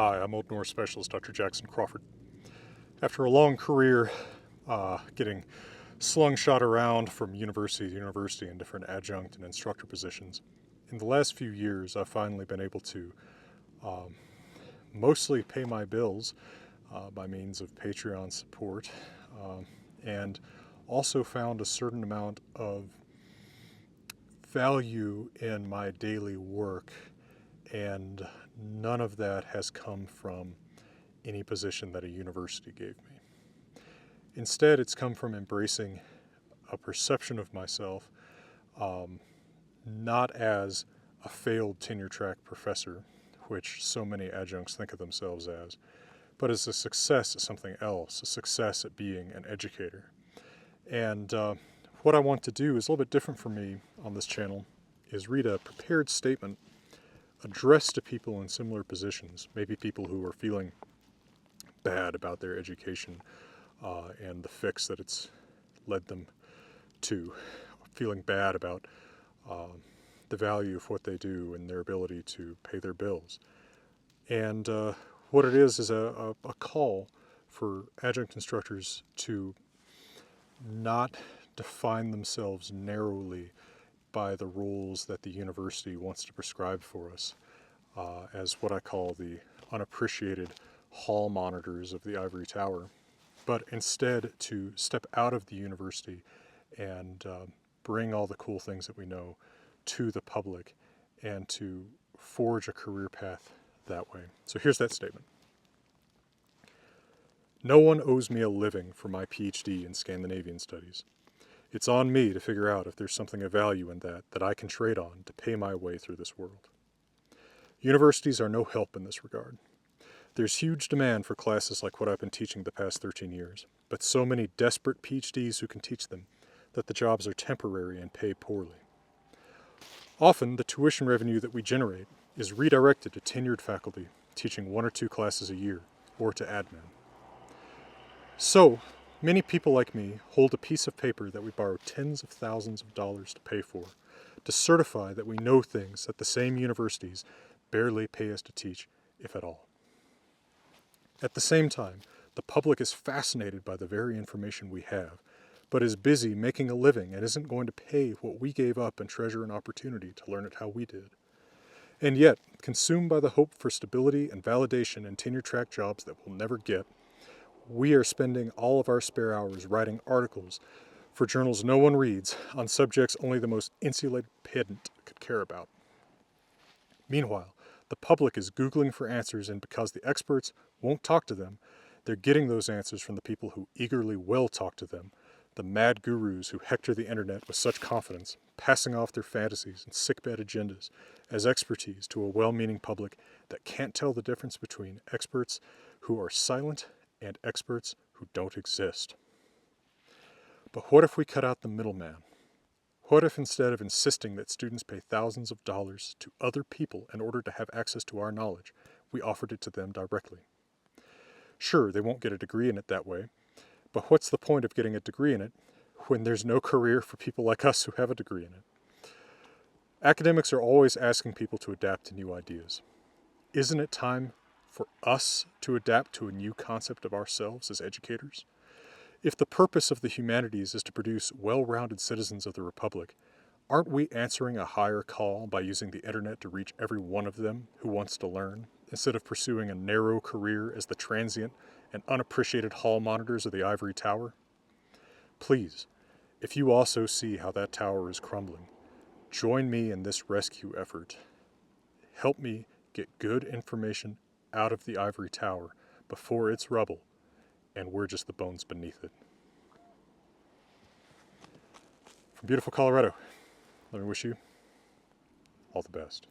Hi, I'm Old Norse specialist Dr. Jackson Crawford. After a long career getting slungshot around from university to university in different adjunct and instructor positions, in the last few years I've finally been able to mostly pay my bills by means of Patreon support and also found a certain amount of value in my daily work, and none of that has come from any position that a university gave me. Instead, it's come from embracing a perception of myself not as a failed tenure-track professor, which so many adjuncts think of themselves as, but as a success at something else, a success at being an educator. And what I want to do is a little bit different for me on this channel, is read a prepared statement addressed to people in similar positions, maybe people who are feeling bad about their education and the fix that it's led them to, feeling bad about the value of what they do and their ability to pay their bills. And what it is a call for adjunct instructors to not define themselves narrowly by the rules that the university wants to prescribe for us as what I call the unappreciated hall monitors of the ivory tower, but instead to step out of the university and bring all the cool things that we know to the public and to forge a career path that way. So here's that statement. No one owes me a living for my Ph.D. in Scandinavian studies. It's on me to figure out if there's something of value in that I can trade on to pay my way through this world. Universities are no help in this regard. There's huge demand for classes like what I've been teaching the past 13 years, but so many desperate PhDs who can teach them that the jobs are temporary and pay poorly. Often, the tuition revenue that we generate is redirected to tenured faculty teaching 1 or 2 classes a year, or to admin. So, many people like me hold a piece of paper that we borrow tens of thousands of dollars to pay for, to certify that we know things that the same universities barely pay us to teach, if at all. At the same time, the public is fascinated by the very information we have, but is busy making a living and isn't going to pay what we gave up and treasure an opportunity to learn it how we did. And yet, consumed by the hope for stability and validation in tenure-track jobs that we'll never get, we are spending all of our spare hours writing articles for journals no one reads on subjects only the most insulated pedant could care about. Meanwhile, the public is Googling for answers, and because the experts won't talk to them, they're getting those answers from the people who eagerly will talk to them, the mad gurus who hector the internet with such confidence, passing off their fantasies and sickbed agendas as expertise to a well-meaning public that can't tell the difference between experts who are silent and experts who don't exist. But what if we cut out the middleman? What if instead of insisting that students pay thousands of dollars to other people in order to have access to our knowledge, we offered it to them directly? Sure, they won't get a degree in it that way, but what's the point of getting a degree in it when there's no career for people like us who have a degree in it? Academics are always asking people to adapt to new ideas. Isn't it time for us to adapt to a new concept of ourselves as educators? If the purpose of the humanities is to produce well-rounded citizens of the Republic, aren't we answering a higher call by using the internet to reach every one of them who wants to learn, instead of pursuing a narrow career as the transient and unappreciated hall monitors of the ivory tower? Please, if you also see how that tower is crumbling, join me in this rescue effort. Help me get good information out of the ivory tower before it's rubble and we're just the bones beneath it. From beautiful Colorado, let me wish you all the best.